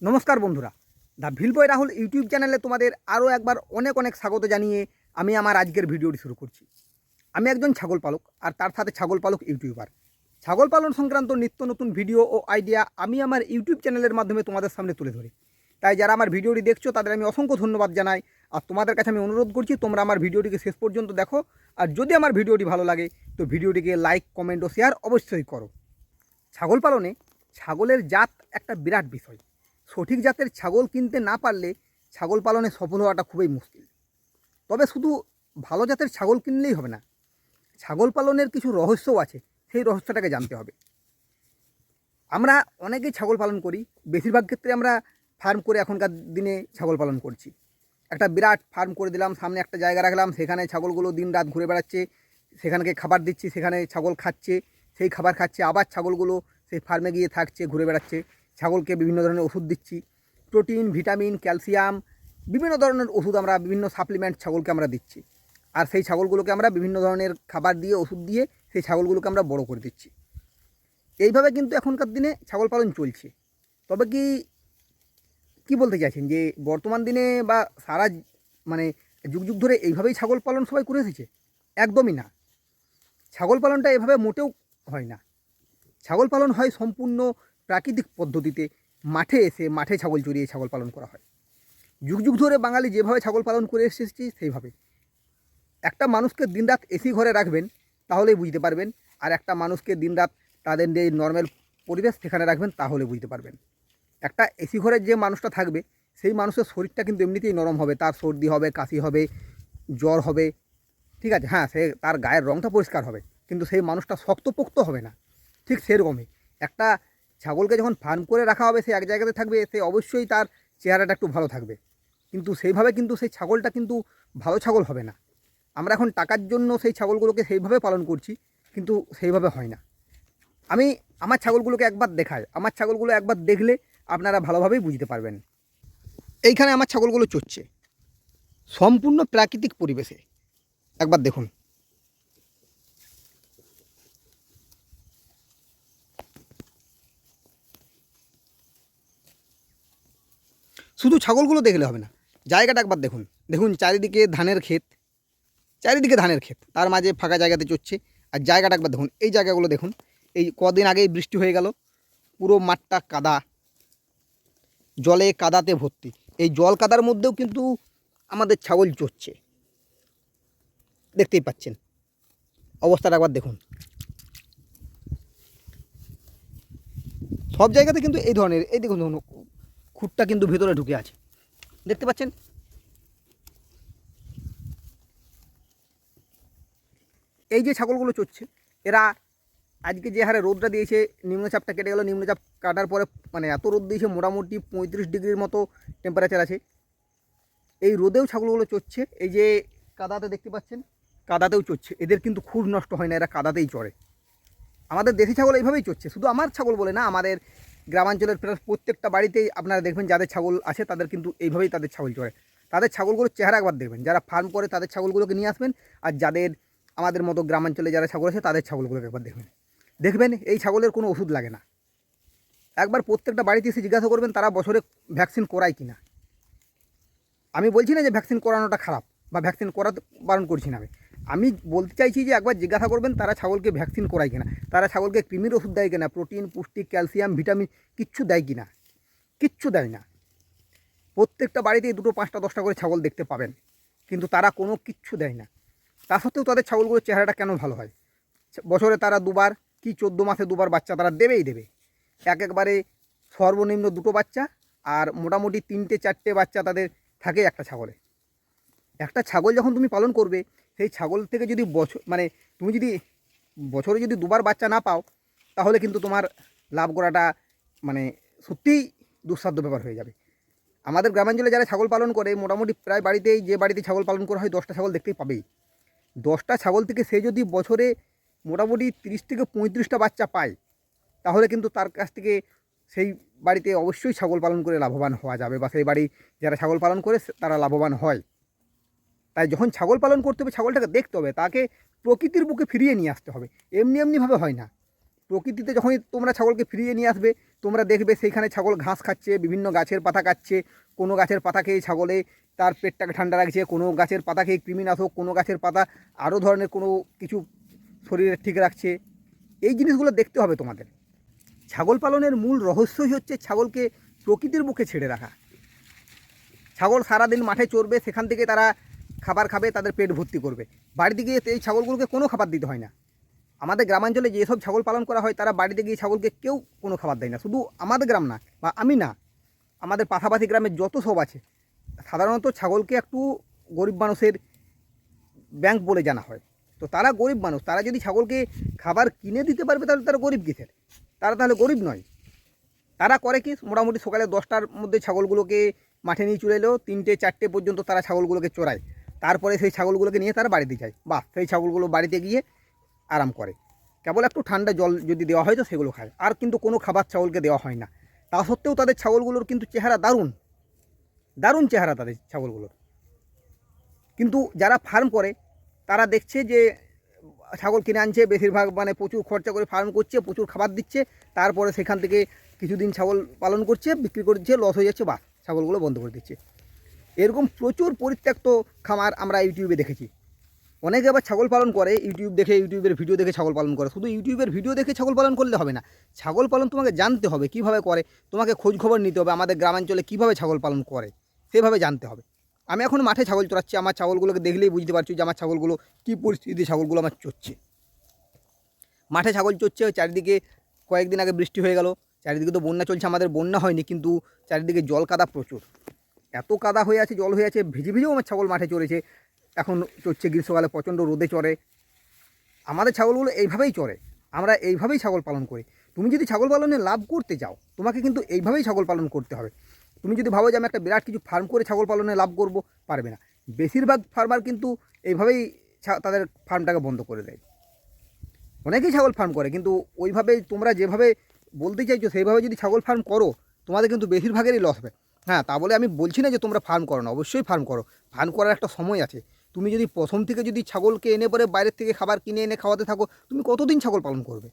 নমস্কার বন্ধুরা, the ভিলবয় Rahul YouTube চ্যানেলে তোমাদের আরও একবার অনেক অনেক স্বাগত জানিয়ে আমি আমার আজকের ভিডিওটি শুরু করছি। আমি একজন ছাগল পালক আর তার সাথে ছাগল পালক ইউটিউবার। ছাগল পালন সংক্রান্ত নিত্য নতুন ভিডিও ও আইডিয়া আমি আমার ইউটিউব চ্যানেলের মাধ্যমে তোমাদের সামনে তুলে ধরি। তাই যারা আমার ভিডিওটি দেখছো তাদের আমি অসংখ্য ধন্যবাদ জানাই। আর তোমাদের কাছে আমি অনুরোধ করছি তোমরা আমার ভিডিওটিকে শেষ পর্যন্ত দেখো। আর যদি আমার ভিডিওটি ভালো লাগে তো ভিডিওটিকে লাইক, কমেন্ট ও শেয়ার অবশ্যই করো। ছাগল পালনে ছাগলের জাত একটা বিরাট বিষয়। সঠিক জাতের ছাগল কিনতে না পারলে ছাগল পালনে সফল হওয়াটা খুবই মুশকিল। তবে শুধু ভালো জাতের ছাগল কিনলেই হবে না, ছাগল পালনের কিছু রহস্যও আছে, সেই রহস্যটাকে জানতে হবে। আমরা অনেকেই ছাগল পালন করি, বেশিরভাগ ক্ষেত্রে আমরা ফার্ম করে এখনকার দিনে ছাগল পালন করছি। একটা বিরাট ফার্ম করে দিলাম, সামনে একটা জায়গা রাখলাম, সেখানে ছাগলগুলো দিন রাত ঘুরে বেড়াচ্ছে, সেখানকে খাবার দিচ্ছি, সেখানে ছাগল খাচ্ছে, সেই খাবার খাচ্ছে, আবার ছাগলগুলো সেই ফার্মে গিয়ে থাকছে, ঘুরে বেড়াচ্ছে। ছাগলকে বিভিন্ন ধরনের ওষুধ দিচ্ছি, প্রোটিন, ভিটামিন, ক্যালসিয়াম, বিভিন্ন ধরনের ওষুধ আমরা, বিভিন্ন সাপ্লিমেন্ট ছাগলকে আমরা দিচ্ছি। আর সেই ছাগলগুলোকে আমরা বিভিন্ন ধরনের খাবার দিয়ে, ওষুধ দিয়ে সেই ছাগলগুলোকে আমরা বড় করে দিচ্ছি। এইভাবে কিন্তু এখনকার দিনে ছাগল পালন চলছে। তবে কি বলতে চাইছেন যে বর্তমান দিনে বা সারা মানে যুগ যুগ ধরে এইভাবেই ছাগল পালন সবাই করে এসেছে? একদমই না। ছাগল পালনটা এভাবে মোটেও হয় না। ছাগল পালন হয় সম্পূর্ণ প্রাকৃতিক পদ্ধতিতে। মাঠে এসে মাঠে ছাগল চড়িয়ে ছাগল পালন করা হয়। যুগ যুগ ধরে বাঙালি যেভাবে ছাগল পালন করে এসেছি সেইভাবে। একটা মানুষকে দিনরাত এসি ঘরে রাখবেন তাহলেই বুঝতে পারবেন, আর একটা মানুষকে দিনরাত তাদের যে নর্মাল পরিবেশ সেখানে রাখবেন তাহলে বুঝতে পারবেন। একটা এসি ঘরে যে মানুষটা থাকবে সেই মানুষের শরীরটা কিন্তু এমনিতেই নরম হবে, তার সর্দি হবে, কাশি হবে, জ্বর হবে, ঠিক আছে, হ্যাঁ, সে তার গায়ের রঙটা পরিষ্কার হবে, কিন্তু সেই মানুষটা শক্তপোক্ত হবে না। ঠিক সেরকমই একটা ছাগলকে যখন ফার্ম করে রাখা হবে, সে এক জায়গাতে থাকবে, সে অবশ্যই তার চেহারাটা একটু ভালো থাকবে, কিন্তু সেইভাবে কিন্তু সেই ছাগলটা কিন্তু ভালো ছাগল হবে না। আমরা এখন টাকার জন্য সেই ছাগলগুলোকে সেইভাবে পালন করছি, কিন্তু সেইভাবে হয় না। আমি আমার ছাগলগুলোকে একবার দেখাই, আমার ছাগলগুলো একবার দেখলে আপনারা ভালোভাবেই বুঝতে পারবেন। এইখানে আমার ছাগলগুলো চড়ছে সম্পূর্ণ প্রাকৃতিক পরিবেশে, একবার দেখুন। শুধু ছাগলগুলো দেখলে হবে না, জায়গাটা একবার দেখুন। দেখুন চারিদিকে ধানের ক্ষেত, চারিদিকে ধানের ক্ষেত, তার মাঝে ফাঁকা জায়গাতে চড়ছে। আর জায়গাটা একবার দেখুন, এই জায়গাগুলো দেখুন। এই কদিন আগেই বৃষ্টি হয়ে গেল, পুরো মাঠটা কাদা, জলে কাদাতে ভর্তি। এই জল কাদার মধ্যেও কিন্তু আমাদের ছাগল চড়ছে, দেখতেই পাচ্ছেন। অবস্থাটা একবার দেখুন। সব জায়গাতে কিন্তু এই ধরনের, এই দেখুন দেখুন, খুঁটটা কিন্তু ভেতরে ঢুকে আছে, দেখতে পাচ্ছেন। এই যে ছাগলগুলো চড়ছে, এরা আজকে যে হারে রোদটা দিয়েছে, নিম্নচাপটা কেটে গেল, নিম্নচাপ কাটার পরে মানে এত রোদ দিয়েছে, মোটামুটি 35 ডিগ্রির মতো টেম্পারেচার আছে। এই রোদেও ছাগলগুলো চড়ছে। এই যে কাদাতে দেখতে পাচ্ছেন, কাদাতেও চড়ছে। এদের কিন্তু খুর নষ্ট হয় না, এরা কাদাতেই চড়ে। আমাদের দেশি ছাগল এইভাবেই চড়ছে। শুধু আমার ছাগল বলে না, আমাদের গ্রামাঞ্চলের প্রায় প্রত্যেকটা বাড়িতেই আপনারা দেখবেন যাদের ছাগল আছে তাদের কিন্তু এইভাবেই তাদের ছাগল চড়ে। তাদের ছাগলগুলোর চেহারা একবার দেখবেন, যারা ফার্ম করে তাদের ছাগলগুলোকে নিয়ে আসবেন, আর যাদের আমাদের মতো গ্রামাঞ্চলে যারা ছাগল আছে তাদের ছাগলগুলোকে একবার দেখবেন। দেখবেন এই ছাগলের কোনো ওষুধ লাগে না। একবার প্রত্যেকটা বাড়িতে এসে জিজ্ঞাসা করবেন তারা বছরে ভ্যাকসিন করায় কিনা। আমি বলছি না যে ভ্যাকসিন করানোটা খারাপ বা ভ্যাকসিন করাতে বারণ করছি না। আমি বলতে চাইছি যে একবার জিজ্ঞাসা করবেন তারা ছাগলকে ভ্যাকসিন করায় কিনা, তারা ছাগলকে কৃমির ওষুধ দেয় কিনা, প্রোটিন, পুষ্টি, ক্যালসিয়াম, ভিটামিন কিচ্ছু দেয় কিনা। কিচ্ছু দেয় না। প্রত্যেকটা বাড়িতেই 2, 5, 10টা করে ছাগল দেখতে পাবেন, কিন্তু তারা কোনো কিচ্ছু দেয় না। তা সত্ত্বেও তাদের ছাগলগুলোর চেহারাটা কেন ভালো হয়? বছরে তারা 2বার কি 14 মাসে 2বার বাচ্চা তারা দেবেই দেবে। একবারে সর্বনিম্ন 2টো বাচ্চা, আর মোটামুটি 3টে 4টে বাচ্চা তাদের থাকে একটা ছাগলে। একটা ছাগল যখন তুমি পালন করবে, সেই ছাগল থেকে যদি তুমি যদি বছরে যদি 2বার বাচ্চা না পাও, তাহলে কিন্তু তোমার লাভ করাটা মানে সত্যিই দুঃসাধ্য ব্যাপার হয়ে যাবে। আমাদের গ্রামাঞ্চলে যারা ছাগল পালন করে, মোটামুটি প্রায় বাড়িতেই, যে বাড়িতে ছাগল পালন করা হয় 10টা ছাগল দেখতেই পাবেই। 10টা ছাগল থেকে সে যদি বছরে মোটামুটি 30 থেকে 35টা বাচ্চা পায়, তাহলে কিন্তু তার কাছ থেকে সেই বাড়িতে অবশ্যই ছাগল পালন করে লাভবান হওয়া যাবে, বা সেই বাড়ি যারা ছাগল পালন করে তারা লাভবান হয়। তাই যখন ছাগল পালন করতে হবে, ছাগলটাকে দেখতে হবে, তাকে প্রকৃতির বুকে ফিরিয়ে নিয়ে আসতে হবে। এমনিভাবে হয় না। প্রকৃতিতে যখনই তোমরা ছাগলকে ফিরিয়ে নিয়ে আসবে, তোমরা দেখবে সেইখানে ছাগল ঘাস খাচ্ছে, বিভিন্ন গাছের পাতা খাচ্ছে। কোনো গাছের পাতা খেয়ে ছাগলে তার পেটটাকে ঠান্ডা রাখছে, কোনো গাছের পাতা খেয়ে কৃমিনাশক, কোনো গাছের পাতা আরও ধরনের কোনো কিছু শরীরে ঠিক রাখছে। এই জিনিসগুলো দেখতে হবে তোমাদের। ছাগল পালনের মূল রহস্যই হচ্ছে ছাগলকে প্রকৃতির বুকে ছেড়ে রাখা। ছাগল সারাদিন মাঠে চড়বে, সেখান থেকে তারা খাবার খাবে, তাদের পেট ভর্তি করবে। বাড়িতে গিয়ে এই ছাগলগুলোকে কোনো খাবার দিতে হয় না। আমাদের গ্রামাঞ্চলে যেসব ছাগল পালন করা হয় তারা বাড়িতে গিয়ে ছাগলকে কেউ কোনো খাবার দেয় না। শুধু আমাদের গ্রাম না, বা আমি না, আমাদের পাশাপাশি গ্রামের যত সব আছে, সাধারণত ছাগলকে একটু গরিব মানুষের ব্যাংক বলে জানা হয়। তো তারা গরিব মানুষ, তারা যদি ছাগলকে খাবার কিনে দিতে পারবে তাহলে তারা গরিব কিসের? তারা তাহলে গরিব নয়। তারা করে কি, মোটামুটি সকালে 10টার মধ্যে ছাগলগুলোকে মাঠে নিয়ে চলে এলো, 3টে 4টে পর্যন্ত তারা ছাগলগুলোকে চড়ায়। তারপরে সেই ছাগলগুলোকে নিয়ে তারা বাড়িতে যায়। বা সেই ছাগলগুলো বাড়িতে গিয়ে আরাম করে। কেবল একটু ঠান্ডা জল যদি দেওয়া হয় তো সেগুলো খায়, আর কিন্তু কোনো খাবার ছাগলকে দেওয়া হয় না। তা সত্ত্বেও তাদের ছাগলগুলোর কিন্তু চেহারা দারুণ, দারুণ চেহারা তাদের ছাগলগুলোর। কিন্তু যারা ফার্ম করে তারা দেখছে যে ছাগল কিনে আনছে, বেশিরভাগ মানে প্রচুর খরচা করে ফার্ম করছে, প্রচুর খাবার দিচ্ছে, তারপরে সেখান থেকে কিছুদিন ছাগল পালন করছে, বিক্রি করে দিচ্ছে, লস হয়ে যাচ্ছে, বা ছাগলগুলো বন্ধ করে দিচ্ছে। এরকম প্রচুর পরিত্যক্ত খামার আমরা ইউটিউবে দেখেছি। অনেকে আবার ছাগল পালন করে ইউটিউব দেখে, ইউটিউবের ভিডিও দেখে ছাগল পালন করে। শুধু ইউটিউবের ভিডিও দেখে ছাগল পালন করলে হবে না, ছাগল পালন তোমাকে জানতে হবে কীভাবে করে, তোমাকে খোঁজ খবর নিতে হবে আমাদের গ্রামাঞ্চলে কীভাবে ছাগল পালন করে, সেভাবে জানতে হবে। আমি এখন মাঠে ছাগল চড়াচ্ছি, আমার ছাগলগুলোকে দেখলেই বুঝতে পারছি যে আমার ছাগলগুলো কী পরিস্থিতি, ছাগলগুলো আমার চড়ছে। মাঠে ছাগল চড়ছে, চারিদিকে কয়েকদিন আগে বৃষ্টি হয়ে গেল, চারিদিকে তো বন্যা চলছে, আমাদের বন্যা হয়নি কিন্তু চারিদিকে জল কাদা প্রচুর। এত কাদা হয়ে আছে, জল হয়ে আছে, ভিজে ভিজেও আমার ছাগল মাঠে চড়েছে। এখন চড়ছে গ্রীষ্মকালে, প্রচণ্ড রোদে চড়ে। আমাদের ছাগলগুলো এইভাবেই চড়ে, আমরা এইভাবেই ছাগল পালন করি। তুমি যদি ছাগল পালনে লাভ করতে চাও, তোমাকে কিন্তু এইভাবেই ছাগল পালন করতে হবে। তুমি যদি ভাবো যে আমি একটা বিরাট কিছু ফার্ম করে ছাগল পালনে লাভ করব, পারবে না। বেশিরভাগ ফার্মার কিন্তু এইভাবেই তাদের ফার্মটাকে বন্ধ করে দেয়। অনেকেই ছাগল ফার্ম করে, কিন্তু ওইভাবে তোমরা যেভাবে বলতে চাইছো সেইভাবে যদি ছাগল ফার্ম করো, তোমাদের কিন্তু বেশিরভাগেরই লস হবে। হ্যাঁ, তা বলে আমি বলছি না যে তোমরা ফার্ম করো না, অবশ্যই ফার্ম করো। ফার্ম করার একটা সময় আছে। তুমি যদি প্রথম থেকে যদি ছাগলকে এনে পরে বাইরের থেকে খাবার কিনে এনে খাওয়াতে থাকো, তুমি কতদিন ছাগল পালন করবে?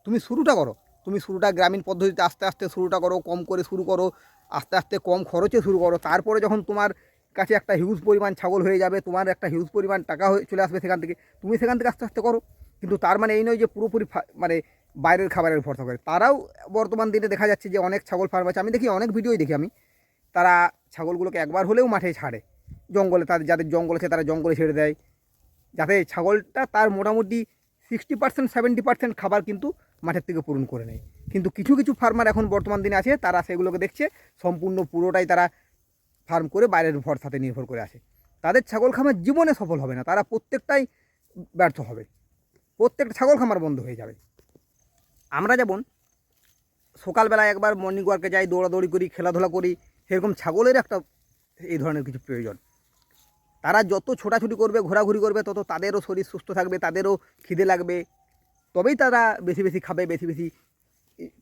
তুমি শুরুটা করো, তুমি শুরুটা গ্রামীণ পদ্ধতিতে আস্তে আস্তে শুরুটা করো, কম করে শুরু করো, আস্তে আস্তে কম খরচে শুরু করো। তারপরে যখন তোমার কাছে একটা হিউজ পরিমাণ ছাগল হয়ে যাবে, তোমার একটা হিউজ পরিমাণ টাকা হয়ে চলে আসবে সেখান থেকে, তুমি সেখান থেকে আস্তে আস্তে করো। কিন্তু তার মানে এই নয় যে পুরোপুরি মানে বাইরের খাবারের ভরসা করে। তারাও বর্তমান দিনে দেখা যাচ্ছে যে অনেক ছাগল ফার্ম আছে, আমি দেখি, অনেক ভিডিওই দেখি আমি, তারা ছাগলগুলোকে একবার হলেও মাঠে ছাড়ে, জঙ্গলে, তাদের যাদের জঙ্গল আছে তারা জঙ্গলে ছেড়ে দেয়, যাতে ছাগলটা তার মোটামুটি 60% 70% খাবার কিন্তু মাঠের থেকে পূরণ করে নেয়। কিন্তু কিছু কিছু ফার্মার এখন বর্তমান দিনে আছে, তারা সেগুলোকে দেখছে সম্পূর্ণ পুরোটাই তারা ফার্ম করে বাইরের ভরসাতে নির্ভর করে আসে। তাদের ছাগল খামার জীবনে সফল হবে না, তারা প্রত্যেকটাই ব্যর্থ হবে, প্রত্যেকটা ছাগল খামার বন্ধ হয়ে যাবে। আমরা যেমন সকালবেলায় একবার মর্নিং ওয়ার্কে যাই, দৌড়াদৌড়ি করি, খেলাধুলা করি, সেরকম ছাগলের একটা এই ধরনের কিছু প্রয়োজন। তারা যত ছোটাছুটি করবে, ঘোরাঘুরি করবে, তত তাদেরও শরীর সুস্থ থাকবে, তাদেরও খিদে লাগবে, তবেই তারা বেশি বেশি খাবে, বেশি বেশি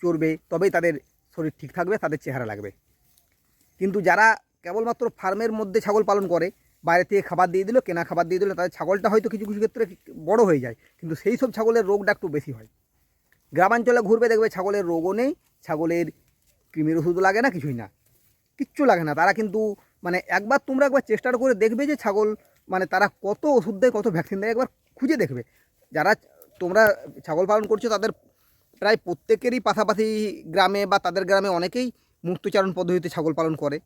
চড়বে, তবেই তাদের শরীর ঠিক থাকবে, তাদের চেহারা লাগবে। কিন্তু যারা কেবলমাত্র ফার্মের মধ্যে ছাগল পালন করে, বাইরে থেকে খাবার দিয়ে দিল, কেনা খাবার দিয়ে দিল, তাদের ছাগলটা হয়তো কিছু কিছু ক্ষেত্রে বড় হয়ে যায়, কিন্তু সেই সব ছাগলের রোগটা একটু বেশি হয়। গ্রামাঞ্চলে ঘুরবে, দেখবে ছাগলের রোগও নেই, ছাগলের কৃমির ওষুধও লাগে না, কিছুই না, কিচ্ছু লাগে না। তারা কিন্তু মানে তোমরা একবার চেষ্টা করে দেখবে যে ছাগল মানে তারা কত ওষুধ দেয়, কত ভ্যাকসিন দেয়, একবার খুঁজে দেখবে। যারা তোমরা ছাগল পালন করছো তাদের প্রায় প্রত্যেকেরই পাশাপাশি গ্রামে বা তাদের গ্রামে অনেকেই মুক্তচারণ পদ্ধতিতে ছাগল পালন করে।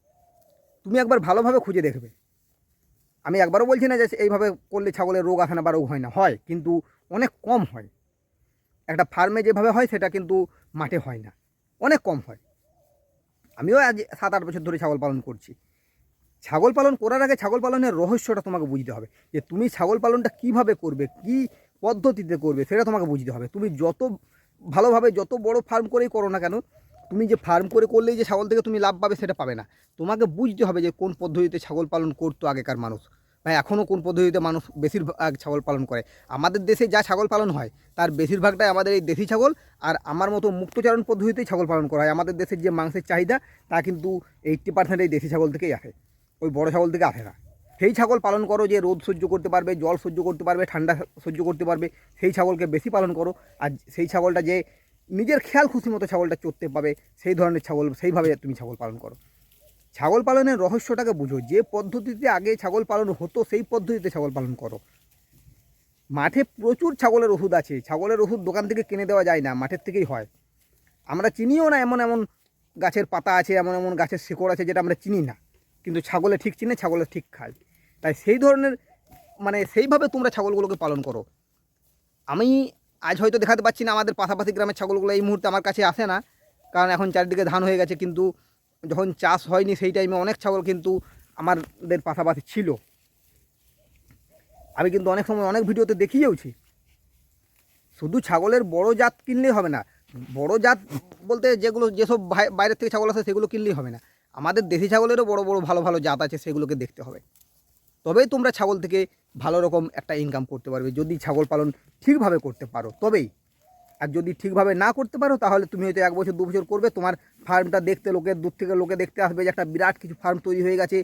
তুমি একবার ভালোভাবে খুঁজে দেখবে। আমি একবারও বলছি না যে এইভাবে করলে ছাগলের রোগ আসে না বা রোগ হয় না, হয়, কিন্তু অনেক কম হয়। একটা ফার্মে যেভাবে হয় সেটা কিন্তু মাঠে হয় না, অনেক কম হয়। আমিও আজ 7-8 বছর ধরে ছাগল পালন করছি। ছাগল পালন করার আগে ছাগল পালনের রহস্যটা তোমাকে বুঝতে হবে, যে তুমি ছাগল পালনটা কীভাবে করবে, কী পদ্ধতিতে করবে, সেটা তোমাকে বুঝতে হবে। তুমি যত ভালোভাবে যত বড় ফার্ম করেই করো না কেন, তুমি যে ফার্ম করলেই যে ছাগল থেকে তুমি লাভ পাবে সেটা পাবে না। তোমাকে বুঝতে হবে যে কোন পদ্ধতিতে ছাগল পালন করতো আগেকার মানুষ, বা এখনও কোন পদ্ধতিতে মানুষ বেশিরভাগ ছাগল পালন করে। আমাদের দেশে যা ছাগল পালন হয় তার বেশিরভাগটাই আমাদের এই দেশি ছাগল, আর আমার মতো মুক্তচারণ পদ্ধতিতেই ছাগল পালন করা হয়। আমাদের দেশের যে মাংসের চাহিদা তা কিন্তু 80% এই দেশি ছাগল থেকেই আসে, ওই বড় ছাগল থেকে আসে না। সেই ছাগল পালন করো যে রোদ সহ্য করতে পারবে, জল সহ্য করতে পারবে, ঠান্ডা সহ্য করতে পারবে, সেই ছাগলকে বেশি পালন করো। আর সেই ছাগলটা যে নিজের খেয়াল খুশি মতো ছাগলটা চড়তে পাবে, সেই ধরনের ছাগল, সেইভাবে তুমি ছাগল পালন করো। ছাগল পালনের রহস্যটাকে বুঝো, যে পদ্ধতিতে আগে ছাগল পালন হতো সেই পদ্ধতিতে ছাগল পালন করো। মাঠে প্রচুর ছাগলের ওষুধ আছে, ছাগলের ওষুধ দোকান থেকে কিনে দেওয়া যায় না, মাঠের থেকেই হয়। আমরা চিনিও না, এমন এমন গাছের পাতা আছে, এমন এমন গাছের শিকড় আছে যেটা আমরা চিনি না, কিন্তু ছাগলে ঠিক চিনে, ছাগলে ঠিক খায়। তাই সেই ধরনের সেইভাবে তোমরা ছাগলগুলোকে পালন করো। আমি আজ হয়তো দেখাতে পাচ্ছি না, আমাদের পাশাপাশি গ্রামের ছাগলগুলো এই মুহূর্তে আমার কাছে আসে না, কারণ এখন চারিদিকে ধান হয়ে গেছে। কিন্তু যখন চাষ হয়নি সেই টাইমে অনেক ছাগল কিন্তু আমাদের পাশাপাশি ছিল। আমি কিন্তু অনেক সময় অনেক ভিডিওতে দেখিয়েওছি। শুধু ছাগলের বড় জাত কিনলেই হবে না, বড় জাত বলতে যেসব বাইরের থেকে ছাগল আসে সেগুলো কিনলেই হবে না, আমাদের দেশি ছাগলেরও বড় বড় ভালো ভালো জাত আছে, সেগুলোকে দেখতে হবে। তবেই তোমরা ছাগল থেকে ভালো রকম একটা ইনকাম করতে পারবে, যদি ছাগল পালন ঠিকভাবে করতে পারো তবেই। আর যদি ঠিকভাবে না করতে পারো তাহলে তুমি হয়তো 1 বছর 2 বছর করবে, তোমার ফার্মটা দেখতে দূর থেকে লোকে দেখতে আসবে যে একটা বিরাট কিছু ফার্ম তৈরি হয়ে গেছে,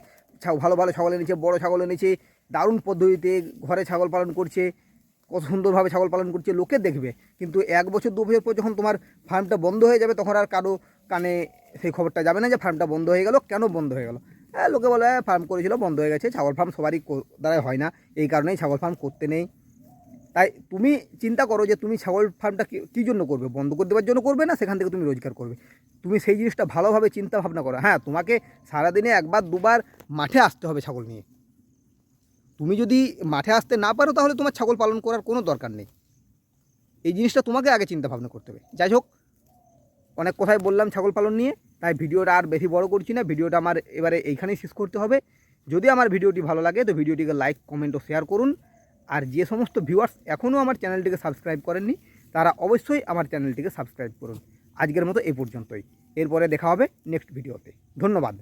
ভালো ভালো ছাগল এনেছে, বড় ছাগল এনেছে, দারুণ পদ্ধতিতে ঘরে ছাগল পালন করছে, কত সুন্দরভাবে ছাগল পালন করছে, লোকে দেখবে। কিন্তু 1 বছর 2 বছর পর যখন তোমার ফার্মটা বন্ধ হয়ে যাবে, তখন আর কারো কানে সেই খবরটা যাবে না যে ফার্মটা বন্ধ হয়ে গেল, কেন বন্ধ হয়ে গেল। লোকে বলে ফার্ম করেছিল বন্ধ হয়ে গেছে। ছাগল ফার্ম সবারই দ্বারাই হয় না, এই কারণেই ছাগল ফার্ম করতে নেই। তাই তুমি চিন্তা করো যে তুমি ছাগল ফার্মটা কী জন্য করবে, বন্ধ করে দেওয়ার জন্য করবে না সেখান থেকে তুমি রোজগার করবে। তুমি সেই জিনিসটা ভালোভাবে চিন্তা ভাবনা করো। হ্যাঁ, তোমাকে সারাদিনে 1বার 2বার মাঠে আসতে হবে ছাগল নিয়ে। তুমি যদি মাঠে আসতে না পারো তাহলে তোমার ছাগল পালন করার কোনো দরকার নেই। এই জিনিসটা তোমাকে আগে চিন্তা ভাবনা করতে হবে। যাই হোক, অনেক কথাই বললাম ছাগল পালন নিয়ে, তাই ভিডিওটা আর বেশি বড় করছি না। ভিডিওটা আমার এবারে এইখানেই শেষ করতে হবে। যদি আমার ভিডিওটি ভালো লাগে তো ভিডিওটিকে লাইক, কমেন্ট ও শেয়ার করুন। আর যে সমস্ত ভিউয়ার্স এখনও আমার চ্যানেলটিকে সাবস্ক্রাইব করেননি তারা অবশ্যই আমার চ্যানেলটিকে সাবস্ক্রাইব করুন। আজকের মতো এই পর্যন্তই, এরপরে দেখা হবে নেক্সট ভিডিওতে। ধন্যবাদ।